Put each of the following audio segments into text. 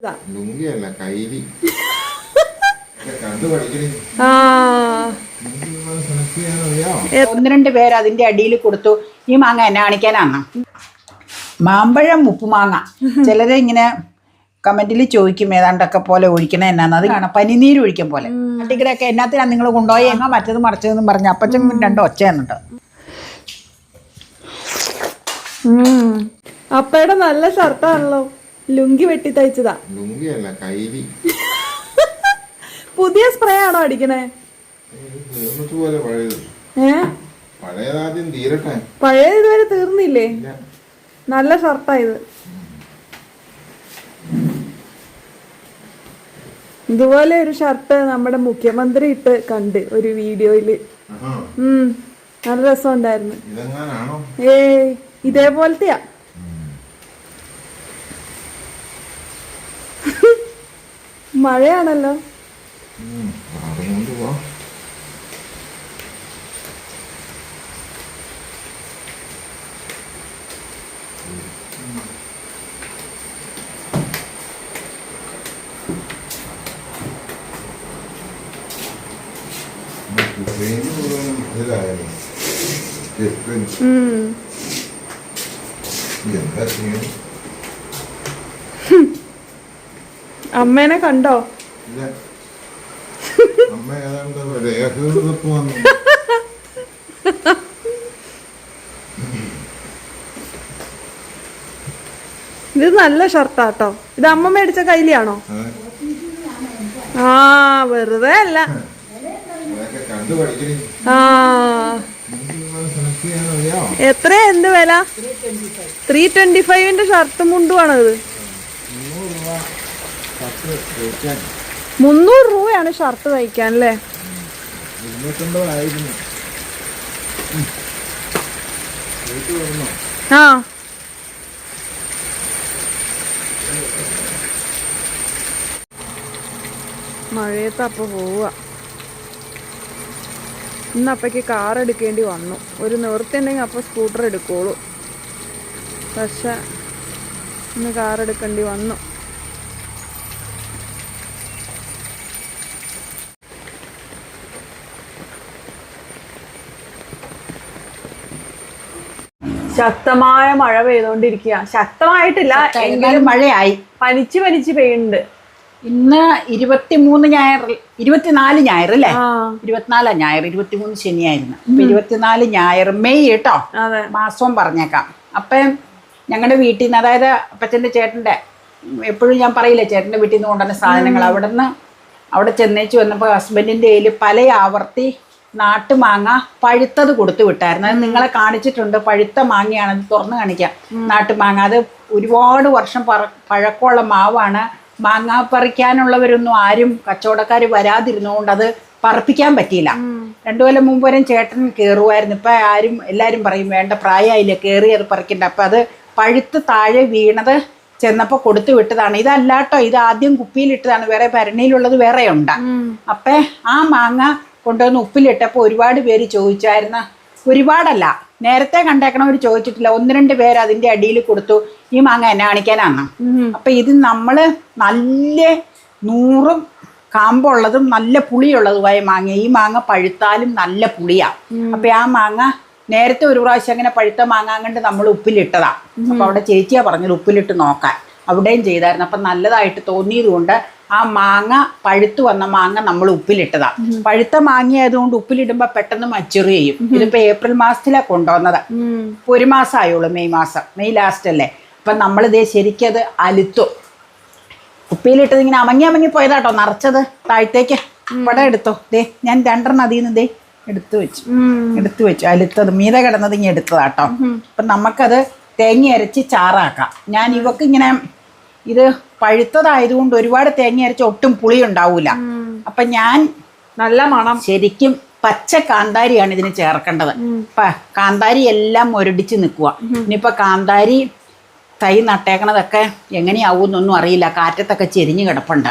ലുങ്കിയല്ല കൈലി ഒന്ന് രണ്ട് പേര് അതിന്റെ അടിയിൽ കൊടുത്തു. ഈ മാങ്ങ എന്നെ കാണിക്കാനാണ് മാമ്പഴം ഉപ്പുമാങ്ങ. ചിലരെ ഇങ്ങനെ കമന്റിൽ ചോദിക്കും ഏതാണ്ടൊക്കെ പോലെ ഒഴിക്കണ എന്നാന്ന്. അത് കാണാം പനിനീര് ഒഴിക്കും പോലെ. അട്ടിക്കടൊക്കെ എന്നാത്തിനാണ് നിങ്ങൾ കൊണ്ടുപോയി എങ്ങാ മറ്റത് മറിച്ചതെന്നും പറഞ്ഞ് അപ്പച്ചൻ രണ്ടോ ഒച്ച എന്നിട്ട്. അപ്പയുടെ നല്ല ഷർട്ടാണല്ലോ. ലുങ്കി വെട്ടി തയ്ച്ചതാ. ലുങ്കിയല്ല കൈലി. പുതിയ സ്പ്രേ ആണോ അടിക്കണേ? പഴയതാദ്യം തീരട്ടെ. പഴയത് ഇതുവരെ തീർന്നില്ലേ? നല്ല ഷർട്ടായത്. ഇതുപോലെ ഒരു ഷർട്ട് നമ്മുടെ മുഖ്യമന്ത്രി ഇട്ട് കണ്ട് ഒരു വീഡിയോയില്. നല്ല രസം ഉണ്ടായിരുന്നു. ഇതേപോലത്തെയാ. മഴയാണല്ലോ. അമ്മേനെ കണ്ടോ? ഇത് നല്ല ഷർട്ടാട്ടോ. ഇത് അമ്മ മേടിച്ച കൈലിയാണോ? ആ വെറുതെ അല്ല. ആ എത്രയാ എന്ത് വില? 325 ഷർട്ടും മുണ്ടുമാണത്. 300 രൂപയാണ് ഷർട്ട് തയ്ക്കാൻ അല്ലേ? ആ മഴയത്ത് അപ്പൊ പോവുക. ഇന്നപ്പയ്ക്ക് കാർ എടുക്കേണ്ടി വന്നു. ഒരു നിവൃത്തിയുണ്ടെങ്കിൽ അപ്പോൾ സ്കൂട്ടർ എടുക്കുള്ളൂ. പക്ഷെ ഇന്ന് കാർ എടുക്കേണ്ടി വന്നു. ശക്തമായ മഴ പെയ്തോണ്ടിരിക്കുക. ശക്തമായിട്ടില്ല എങ്കിലും മഴയായി. പനിച്ച് പെയ്യുന്നുണ്ട്. ഇന്ന് 24 ഞായർ അല്ലേ? 24 ഞായർ, 23 ശനിയായിരുന്നു. 24 ഞായർ മെയ് കേട്ടോ, മാസവും പറഞ്ഞേക്കാം. അപ്പം ഞങ്ങളുടെ വീട്ടിൽ നിന്ന്, അതായത് അപ്പച്ചൻ്റെ ചേട്ടൻ്റെ, എപ്പോഴും ഞാൻ പറയില്ലേ ചേട്ടൻ്റെ വീട്ടിൽ നിന്ന് കൊണ്ടുവന്ന സാധനങ്ങൾ, അവിടെ ചെന്നേച്ച് വന്നപ്പോൾ ഹസ്ബൻഡിൻ്റെ കയ്യിൽ പല ആവർത്തി നാട്ടുമാങ്ങ പഴുത്തത് കൊടുത്തു വിട്ടായിരുന്നു. അത് നിങ്ങളെ കാണിച്ചിട്ടുണ്ട്. പഴുത്ത മാങ്ങയാണ്, അത് തുറന്ന് കാണിക്കാം. നാട്ടുമാങ്ങ അത് ഒരുപാട് വർഷം പഴക്കമുള്ള മാവാണ്. മാങ്ങ പറിക്കാനുള്ളവരൊന്നും ആരും കച്ചവടക്കാർ വരാതിരുന്നുകൊണ്ട് അത് പറപ്പിക്കാൻ പറ്റിയില്ല. 2 കൊല്ലം മുമ്പ് വരെ ചേട്ടൻ കയറുമായിരുന്നു. ഇപ്പം എല്ലാവരും പറയും വേണ്ട, പ്രായമായില്ലേ, കയറി അത് പറിക്കണ്ട. അപ്പം അത് പഴുത്ത് താഴെ വീണത് ചെന്നപ്പോൾ കൊടുത്തു വിട്ടതാണ്. ഇതല്ലാട്ടോ, ഇത് ആദ്യം കുപ്പിയിലിട്ടതാണ്. വേറെ ഭരണിയിലുള്ളത് വേറെ ഉണ്ട്. അപ്പം ആ മാങ്ങ കൊണ്ടുവന്ന് ഉപ്പിലിട്ടപ്പോൾ ഒരുപാട് പേര് ചോദിച്ചായിരുന്നു. ഒരുപാടല്ല, നേരത്തെ കണ്ടേക്കണവർ ചോദിച്ചിട്ടില്ല. 1-2 പേര് അതിന്റെ അടിയിൽ കൊടുത്തു ഈ മാങ്ങ എന്നെ കാണിക്കാനാണ്. അപ്പൊ ഇത് നമ്മള് നല്ല 100 കാമ്പുള്ളതും നല്ല പുളിയുള്ളതുമായ മാങ്ങ. ഈ മാങ്ങ പഴുത്താലും നല്ല പുളിയാ. അപ്പൊ ആ മാങ്ങ നേരത്തെ ഒരു പ്രാവശ്യം അങ്ങനെ പഴുത്ത മാങ്ങ കണ്ട് നമ്മൾ ഉപ്പിലിട്ടതാ. അപ്പൊ അവിടെ ചേച്ചിയാ പറഞ്ഞത് ഉപ്പിലിട്ട് നോക്കാൻ. അവിടെയും ചെയ്തായിരുന്നു. അപ്പം നല്ലതായിട്ട് തോന്നിയത് കൊണ്ട് ആ മാങ്ങ, പഴുത്തു വന്ന മാങ്ങ നമ്മൾ ഉപ്പിലിട്ടതാ. പഴുത്ത മാങ്ങ ആയതുകൊണ്ട് ഉപ്പിലിടുമ്പോൾ പെട്ടെന്ന് മച്ചുറി ചെയ്യും. ഇതിപ്പോൾ ഏപ്രിൽ മാസത്തിലാണ് കൊണ്ടുവന്നത്. 1 മാസം ആയുള്ളൂ. മെയ് ലാസ്റ്റ് അല്ലേ. അപ്പം നമ്മളിതേ ശരിക്കത് അലുത്തു. കുപ്പിയിലിട്ടത് ഇങ്ങനെ അമങ്ങി പോയതാട്ടോ, നിറച്ചത് താഴത്തേക്ക്. ഇവിടെ എടുത്തോ, ദേ ഞാൻ 2 അതിൽ നിന്ന് എടുത്തു വെച്ചു. അലുത്തത് മീതെ കിടന്നത് ഇങ്ങനെ എടുത്തതാട്ടോ. അപ്പം നമുക്കത് തേങ്ങ അരച്ച് ചാറാക്കാം. ഞാൻ ഇവക്ക് ഇങ്ങനെ ഇത് പഴുത്തതായതുകൊണ്ട് ഒരുപാട് തേങ്ങ അരച്ച് ഒട്ടും പുളി ഉണ്ടാവൂല. അപ്പൊ ഞാൻ നല്ല മണം, ശരിക്കും പച്ച കാന്താരിയാണ് ഇതിന് ചേർക്കേണ്ടത്. കാന്താരി എല്ലാം മുരടിച്ച് നിൽക്കുക. ഇനിയിപ്പോൾ കാന്താരി തൈ നട്ടേക്കണതൊക്കെ എങ്ങനെയാവുമെന്നൊന്നും അറിയില്ല. കാറ്റത്തൊക്കെ ചെരിഞ്ഞ് കിടപ്പുണ്ട്.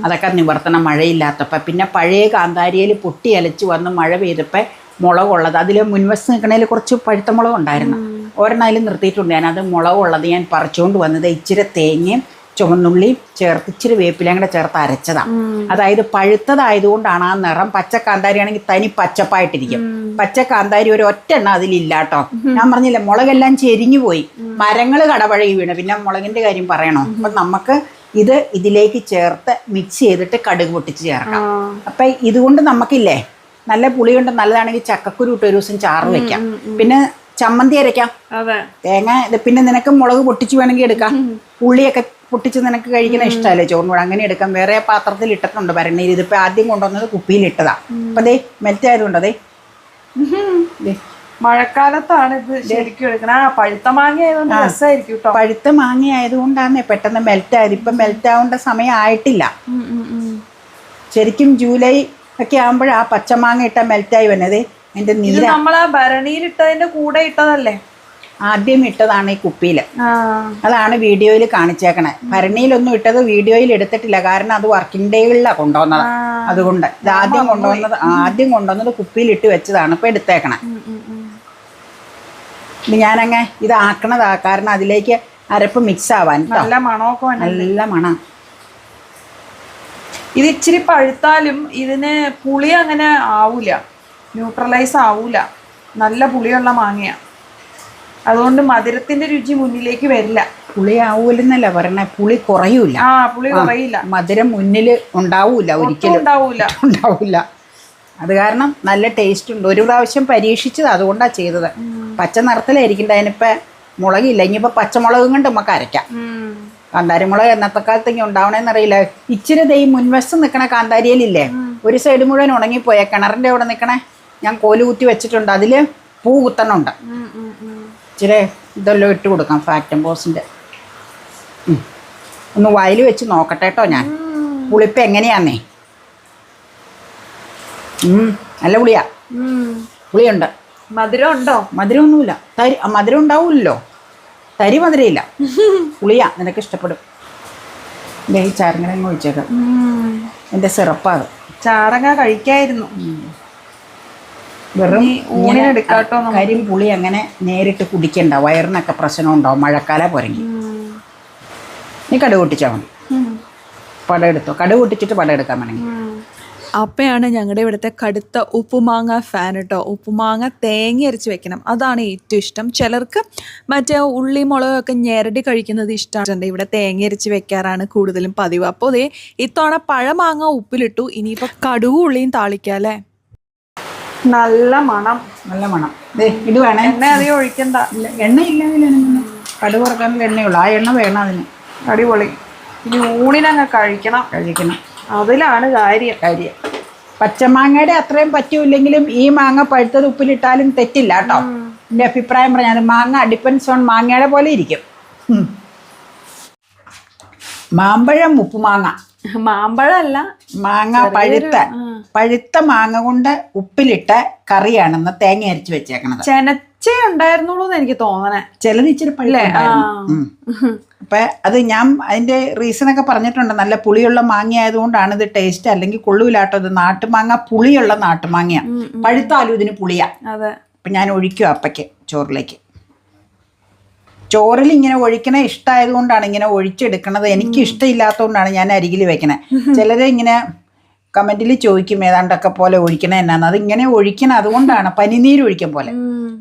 അതൊക്കെ നിവർത്തണം മഴയില്ലാത്തപ്പോൾ. പിന്നെ പഴയ കാന്താരിയിൽ പൊട്ടി അലച്ച് വന്ന് മഴ പെയ്തപ്പോൾ മുളകുള്ളത്, അതിൽ മുൻവശത്ത് നിൽക്കണതിൽ കുറച്ച് പഴുത്ത മുളക് ഉണ്ടായിരുന്നു. ഒരെണ്ണം അതിൽ നിർത്തിയിട്ടുണ്ട്. ഞാനത് മുളകുള്ളത് ഞാൻ പറിച്ചുകൊണ്ട് വന്നത്. ഇച്ചിരി തേങ്ങയും ചുവന്നുള്ളിയും ചേർത്ത് ഇച്ചിരി വേപ്പിലയും കൂടെ ചേർത്ത് അരച്ചതാണ്. അതായത് പഴുത്തതായതുകൊണ്ടാണ് ആ നിറം. പച്ച കാന്താരി ആണെങ്കിൽ തനി പച്ചപ്പായിട്ടിരിക്കും. പച്ച കാന്താരി ഒരു ഒറ്റ എണ്ണ അതിലില്ല കേട്ടോ. ഞാൻ പറഞ്ഞില്ല, മുളകെല്ലാം ചെരിഞ്ഞു പോയി, മരങ്ങൾ കടപഴകി വീണ്. പിന്നെ മുളകിന്റെ കാര്യം പറയണോ? അപ്പൊ നമുക്ക് ഇത് ഇതിലേക്ക് ചേർത്ത് മിക്സ് ചെയ്തിട്ട് കടുക് പൊട്ടിച്ച് ചേർക്കാം. അപ്പൊ ഇതുകൊണ്ട് നമുക്കില്ലേ നല്ല പുളി കൊണ്ട് നല്ലതാണെങ്കിൽ ചക്കക്കുരു ഇട്ട് ഒരു ദിവസം ചാറ് വെക്കാം. പിന്നെ ചമ്മന്തി അരയ്ക്കാം. തേങ്ങ പിന്നെ നിനക്ക് മുളക് പൊട്ടിച്ച് വേണമെങ്കിൽ എടുക്കാം. ഉള്ളിയൊക്കെ പൊട്ടിച്ച് നിനക്ക് കഴിക്കുന്ന ഇഷ്ടമല്ലേ ചോറിനോട്, അങ്ങനെ എടുക്കാം. വേറെ പാത്രത്തിൽ ഇട്ടിട്ടുണ്ട് ഭരണീര്. ഇതിപ്പോ ആദ്യം കൊണ്ടുവന്നത് കുപ്പിയിൽ ഇട്ടതാ. അപ്പൊ അതേ മെൽറ്റ് ആയതുകൊണ്ട് അതേ മഴക്കാലത്താണ് ഇത് ശരിക്കും എടുക്കണം. പഴുത്ത മാങ്ങ ആയതുകൊണ്ട് രസമായിരിക്കും കേട്ടോ. പഴുത്ത മാങ്ങ ആയതുകൊണ്ടാണ് പെട്ടെന്ന് മെൽറ്റ് ആയത്. ഇപ്പൊ മെൽറ്റ് ആവേണ്ട സമയം ആയിട്ടില്ല. ശരിക്കും ജൂലൈ ഒക്കെ ആകുമ്പോഴാ പച്ചമാങ്ങ ഇട്ട മെൽറ്റായി വന്നത്. അതിന്റെ നീര് നമ്മളാ ഭരണിയിലിട്ടതിന്റെ കൂടെ ഇട്ടതല്ലേ? ആദ്യം ഇട്ടതാണ് ഈ കുപ്പിയിൽ. അതാണ് വീഡിയോയിൽ കാണിച്ചേക്കണേ. ഭരണിയിലൊന്നും ഇട്ടത് വീഡിയോയിൽ എടുത്തിട്ടില്ല, കാരണം അത് വർക്കിംഗ് ഡേകളിലാണ് കൊണ്ടുവന്നത്. അതുകൊണ്ട് ഇത് ആദ്യം കൊണ്ടുവന്നത് കുപ്പിയിൽ ഇട്ട് വെച്ചതാണ് ഇപ്പൊ എടുത്തേക്കണേ. ഇത് ഞാനങ്ങ് ഇത് ആക്കണതാ, കാരണം അതിലേക്ക് അരപ്പ് മിക്സ് ആവാൻ. നല്ല മണമൊക്കെ നല്ല മണം. ഇത് ഇച്ചിരി പഴുത്താലും ഇതിന് പുളി അങ്ങനെ ആവൂല, ന്യൂട്രലൈസ് ആവൂല. നല്ല പുളിയുള്ള മാങ്ങയാ, അതുകൊണ്ട് മധുരത്തിന്റെ രുചി മുന്നിലേക്ക് വരില്ല. പുളി ആവൂലെന്നല്ല പറഞ്ഞ, പുളി കുറയൂല. പുളി കുറയില്ല, മധുരം മുന്നിൽ ഉണ്ടാവൂല, ഒരിക്കലും ഉണ്ടാവൂല. അത് കാരണം നല്ല ടേസ്റ്റ് ഉണ്ട്. ഒരു പ്രാവശ്യം പരീക്ഷിച്ചത്, അതുകൊണ്ടാണ് ചെയ്തത്. പച്ച നിറത്തിലായിരിക്കണ്ട. അതിനിപ്പോ മുളകില്ല, ഇനിയിപ്പോ പച്ചമുളകും കൊണ്ട് നമുക്ക് അരയ്ക്കാം. കാന്താരിമുളക് എന്നത്തെ കാലത്തേക്ക് ഉണ്ടാവണേന്നറിയില്ല. ഇച്ചിരി ദൈ മുൻവശം നിൽക്കണ കാന്താരിയിലില്ലേ, ഒരു സൈഡ് മുഴുവൻ ഉണങ്ങിപ്പോയ കിണറിന്റെ അവിടെ നിൽക്കണേ. ഞാൻ കോല് കുത്തി വെച്ചിട്ടുണ്ട്, അതില് പൂ കുത്തണുണ്ട്. ഇച്ചിരി ഇതെല്ലാം ഇട്ട് കൊടുക്കാം, ഫാക്ടം ബോസിന്റെ. ഒന്ന് വായിൽ വെച്ച് നോക്കട്ടെ കേട്ടോ ഞാൻ, പുളിപ്പ് എങ്ങനെയാന്നേ. നല്ല പുളിയാ, പുളിയുണ്ട്. മധുരം ഉണ്ടോ? മധുരമൊന്നുമില്ല. മധുരം ഉണ്ടാവൂല്ലോ, തരി മധുരയില്ല. പുളിയാ, നിനക്ക് ഇഷ്ടപ്പെടും. ഈ ചാരങ്ങ ഒഴിച്ചേക്കാം, എൻ്റെ സിറപ്പാ അത്. ചാരങ്ങ കഴിക്കായിരുന്നു. വെറും കരിയും പുളി അങ്ങനെ നേരിട്ട് കുടിക്കണ്ട, വയറിനൊക്കെ പ്രശ്നം ഉണ്ടാവും. മഴക്കാലം പോരെങ്കിൽ നീ കടുക് പൊട്ടിച്ചാൽ മതി. പടം എടുത്തോ, കടുക് പൊട്ടിച്ചിട്ട് പടം എടുക്കാൻ വേണമെങ്കിൽ. അപ്പയാണ് ഞങ്ങളുടെ ഇവിടുത്തെ കടുത്ത ഉപ്പുമാങ്ങ ഫാൻ കേട്ടോ. ഉപ്പുമാങ്ങ തേങ്ങ അരച്ച് വെക്കണം, അതാണ് ഏറ്റവും ഇഷ്ടം. ചിലർക്ക് മറ്റേ ഉള്ളി മുളകൊക്കെ ഞെരടി കഴിക്കുന്നത് ഇഷ്ടമാണ്. ഇവിടെ തേങ്ങ അരച്ച് വെക്കാറാണ് കൂടുതലും പതിവ്. അപ്പോൾ അതേ ഇത്തവണ പഴമാങ്ങ ഉപ്പിലിട്ടു. ഇനിയിപ്പോൾ കടുകും ഉള്ളിയും താളിക്കാം അല്ലേ. നല്ല മണം, നല്ല മണം. ഇത് വേണേ, എണ്ണ അധികം ഒഴിക്കണ്ട. എണ്ണ ഇല്ലെങ്കിൽ കടുക് വറക്കാനുള്ള എണ്ണയുള്ളൂ. ആ എണ്ണ വേണം അതിന്. അടിപൊളി. ഇനി ഊണിനങ്ങ് കഴിക്കണം. അതിലാണ് കാര്യം. പച്ചമാങ്ങയുടെ അത്രയും പറ്റൂല്ലെങ്കിലും ഈ മാങ്ങ പഴുത്തത് ഉപ്പിലിട്ടാലും തെറ്റില്ല കേട്ടോ. എൻ്റെ അഭിപ്രായം പറഞ്ഞാൽ മാങ്ങ ഡിപ്പെൻസ് ഓൺ മാങ്ങയുടെ പോലെ ഇരിക്കും. മാമ്പഴം ഉപ്പുമാങ്ങ, മാമ്പഴമല്ല മാങ്ങ, പഴുത്ത മാങ്ങ കൊണ്ട് ഉപ്പിലിട്ട കറിയാണെന്ന് തേങ്ങ അരച്ച് വെച്ചേക്കണത്. ചെനച്ചേ ഉണ്ടായിരുന്നുള്ളൂ എന്ന് എനിക്ക് തോന്നണേ. ചിലത് ഇച്ചിരി പഴുത്തേ. അപ്പൊ അത് ഞാൻ അതിന്റെ റീസണൊക്കെ പറഞ്ഞിട്ടുണ്ട്. നല്ല പുളിയുള്ള മാങ്ങ ആയതുകൊണ്ടാണ് ഇത് ടേസ്റ്റ്, അല്ലെങ്കിൽ കൊള്ളൂലാട്ടോ. ഇത് നാട്ടുമാങ്ങ, പുളിയുള്ള നാട്ടുമാങ്ങയാണ്. പഴുത്താലും ഇതിന് പുളിയാ. അപ്പൊ ഞാൻ ഒഴിക്കും അപ്പയ്ക്ക് ചോറിലേക്ക്. ചോറിൽ ഇങ്ങനെ ഒഴിക്കണ ഇഷ്ടമായത് കൊണ്ടാണ് ഇങ്ങനെ ഒഴിച്ചെടുക്കണത്. എനിക്ക് ഇഷ്ടമില്ലാത്തതുകൊണ്ടാണ് ഞാൻ അരികിൽ വെക്കണേ. ചിലര് ഇങ്ങനെ കമന്റിൽ ചോദിക്കും ഏതാണ്ടൊക്കെ പോലെ ഒഴിക്കണ എന്നാന്ന്. അത് ഇങ്ങനെ ഒഴിക്കണം, അതുകൊണ്ടാണ് പനിനീര് ഒഴിക്കും പോലെ.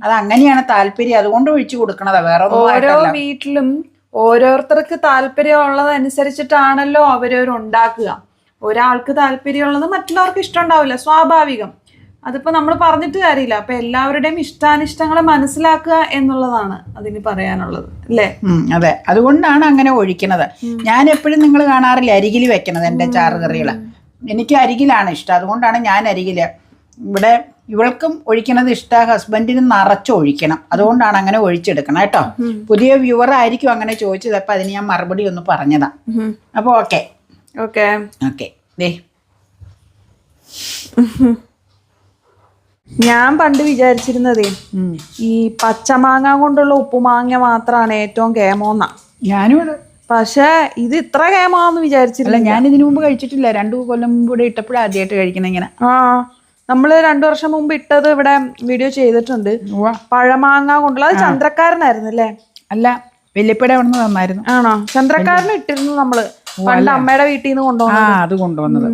അത് അങ്ങനെയാണ് താല്പര്യം, അതുകൊണ്ട് ഒഴിച്ചു കൊടുക്കണതാ. വേറെ ഓരോ വീട്ടിലും ഓരോരുത്തർക്ക് താല്പര്യമുള്ളതനുസരിച്ചിട്ടാണല്ലോ അവരവരുണ്ടാക്കുക. ഒരാൾക്ക് താല്പര്യമുള്ളത് മറ്റുള്ളവർക്ക് ഇഷ്ടം ഉണ്ടാവില്ല, സ്വാഭാവികം. അതിപ്പോ നമ്മൾ പറഞ്ഞിട്ട് കാര്യമില്ല. അപ്പൊ എല്ലാവരുടെയും ഇഷ്ടാനിഷ്ടങ്ങളെ മനസ്സിലാക്കുക എന്നുള്ളതാണ് അതിന് പറയാനുള്ളത്, അല്ലേ? അതെ, അതുകൊണ്ടാണ് അങ്ങനെ ഒഴിക്കണത്. ഞാൻ എപ്പോഴും നിങ്ങൾ കാണാറില്ല അരികിൽ വെക്കണത് എൻ്റെ ചാറുകറികള്. എനിക്ക് അരികിലാണ് ഇഷ്ടം, അതുകൊണ്ടാണ് ഞാൻ അരികില്. ഇവിടെ ഇവൾക്കും ഒഴിക്കണത് ഇഷ്ടമാണ്, ഹസ്ബൻഡിന് നിറച്ച് ഒഴിക്കണം, അതുകൊണ്ടാണ് അങ്ങനെ ഒഴിച്ചെടുക്കണം കേട്ടോ. പുതിയ വ്യൂവർ ആയിരിക്കും അങ്ങനെ ചോദിച്ചത്, അപ്പൊ അതിന് ഞാൻ മറുപടി ഒന്ന് പറഞ്ഞതാ. അപ്പൊ ഓക്കെ. ഞാൻ പണ്ട് വിചാരിച്ചിരുന്നതേ ഈ പച്ചമാങ്ങ കൊണ്ടുള്ള ഉപ്പുമാങ്ങ മാത്രമാണ് ഏറ്റവും കേമോന്ന. ഞാനും പക്ഷെ ഇത് ഇത്ര കേമാന്ന് വിചാരിച്ചില്ല. ഞാൻ ഇതിനു മുമ്പ് കഴിച്ചിട്ടില്ല. 2 കൊല്ലം മുമ്പ് ഇവിടെ ഇട്ടപ്പോഴും ആദ്യമായിട്ട് കഴിക്കണം ഇങ്ങനെ. നമ്മള് 2 വർഷം മുമ്പ് ഇട്ടത് ഇവിടെ വീഡിയോ ചെയ്തിട്ടുണ്ട്. പഴമാങ്ങ കൊണ്ടുള്ള, അത് ചന്ദ്രക്കാരനായിരുന്നു അല്ലേ? അല്ല, വല്യപ്പയുടെ അവിടെ നിന്ന് തന്നായിരുന്നു. ആണോ? ചന്ദ്രക്കാരന് ഇട്ടിരുന്നു നമ്മള് പണ്ട് അമ്മയുടെ വീട്ടിൽ നിന്ന് കൊണ്ടുപോകുന്നത്. അത് കൊണ്ടുവന്നത്.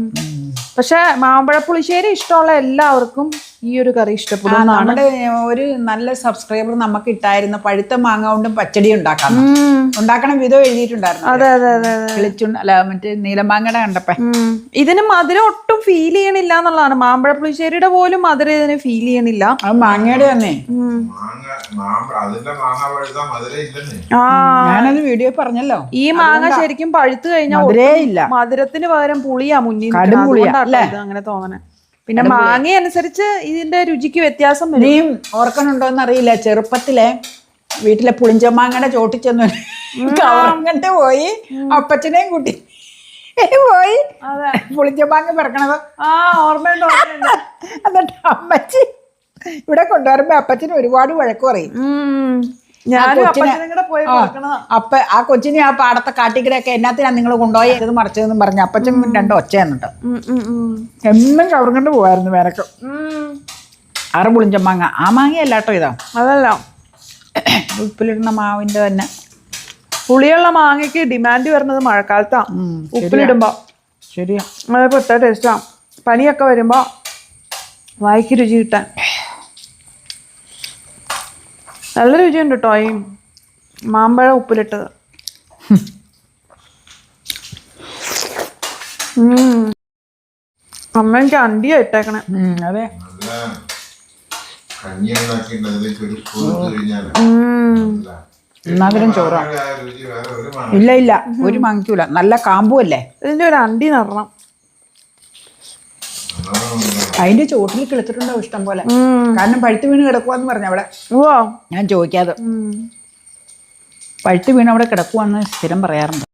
പക്ഷെ മാമ്പഴ പുളിശ്ശേരി ഇഷ്ടമുള്ള എല്ലാവർക്കും ഈ ഒരു കറി ഇഷ്ടപ്പെടും. നമ്മുടെ ഒരു നല്ല സബ്സ്ക്രൈബർ നമുക്ക് ഇട്ടായിരുന്നു പഴുത്ത മാങ്ങ കൊണ്ടും പച്ചടി ഉണ്ടാക്കണം വിധം എഴുതിയിട്ടുണ്ടായിരുന്നു. അതെ അതെ അതെ അല്ല മറ്റേ നീലമാങ്ങയുടെ കണ്ടപ്പോ ഇതിന് മധുരം ഒട്ടും ഫീൽ ചെയ്യണില്ല എന്നുള്ളതാണ്. മാമ്പഴ പുളിശ്ശേരിയുടെ പോലും മധുരം ഇതിന് ഫീൽ ചെയ്യണില്ല. അത് മാങ്ങയുടെ തന്നെ. ഞാനത് വീഡിയോ പറഞ്ഞല്ലോ. ഈ മാങ്ങ ശരിക്കും പഴുത്തു കഴിഞ്ഞാൽ മധുരത്തിന് പകരം പുളിയാ മുന്നിൽ അങ്ങനെ തോന്നണേ. പിന്നെ മാങ്ങ അനുസരിച്ച് ഇതിന്റെ രുചിക്ക് വ്യത്യാസം വരും. നീ ഓർക്കണുണ്ടോന്ന് അറിയില്ല, ചെറുപ്പത്തിലെ വീട്ടിലെ പുളിഞ്ചമാങ്ങയുടെ ചോട്ടിൽ ചെന്ന് കവറങ്ങട്ട് പോയി അപ്പച്ചനെയും കൂട്ടി പോയി പുളിഞ്ചമാങ്ങ പിറക്കണത്. ഓർമ്മയുണ്ടോ? എന്നിട്ട് അമ്മച്ചി ഇവിടെ കൊണ്ടുവരുമ്പോ അപ്പച്ചന് ഒരുപാട് വഴക്ക് പറയും. ആ കൊച്ചിനെ ആ പാടത്തെ കാട്ടിക്കരയൊക്കെ എന്നാത്തിനാ നിങ്ങൾ കൊണ്ടുപോയി ഇത് മറിച്ചതെന്നും പറഞ്ഞു അപ്പച്ചൻ 2 ഒച്ച എന്നിട്ട് എന്നും കവറുകൊണ്ട് പോവായിരുന്നു വേനക്ക്. 6 പുളിഞ്ചമാങ്ങ. ആ മാങ്ങയല്ല കേട്ടോ ഇതാ, അതല്ല ഉപ്പിലിടുന്ന മാവിന്റെ തന്നെ. പുളിയുള്ള മാങ്ങയ്ക്ക് ഡിമാൻഡ് വരുന്നത് മഴക്കാലത്താ. ഉപ്പിലിടുമ്പോ ശരിയാ, അത് പ്രത്യേക ടേസ്റ്റാ. പനിയൊക്കെ വരുമ്പോ വായിക്ക് രുചി കിട്ടാൻ നല്ല രുചിയുണ്ട് കേട്ടോ ഈ മാമ്പഴം ഉപ്പിലിട്ടത്. അമ്മ എനിക്ക് അണ്ടിയാ ഇട്ടേക്കണേ. അതെ, എന്നാലും ചോറാ. ഇല്ല ഇല്ല, ഒരു മാങ്ങിക്കൂല, നല്ല കാമ്പുമല്ലേ. ഇതിന്റെ ഒരു അണ്ടി നടണം. അതിന്റെ ചോട്ടിൽ കിളിച്ചിട്ടുണ്ടാവും ഇഷ്ടം പോലെ. കാരണം പഴുത്ത് വീണ് കിടക്കുവാന്ന് പറഞ്ഞ അവിടെ. ഞാൻ ചോദിക്കാതെ പഴുത്ത് വീണ് അവിടെ കിടക്കുവാന്ന് സ്ഥിരം പറയാറുണ്ട്.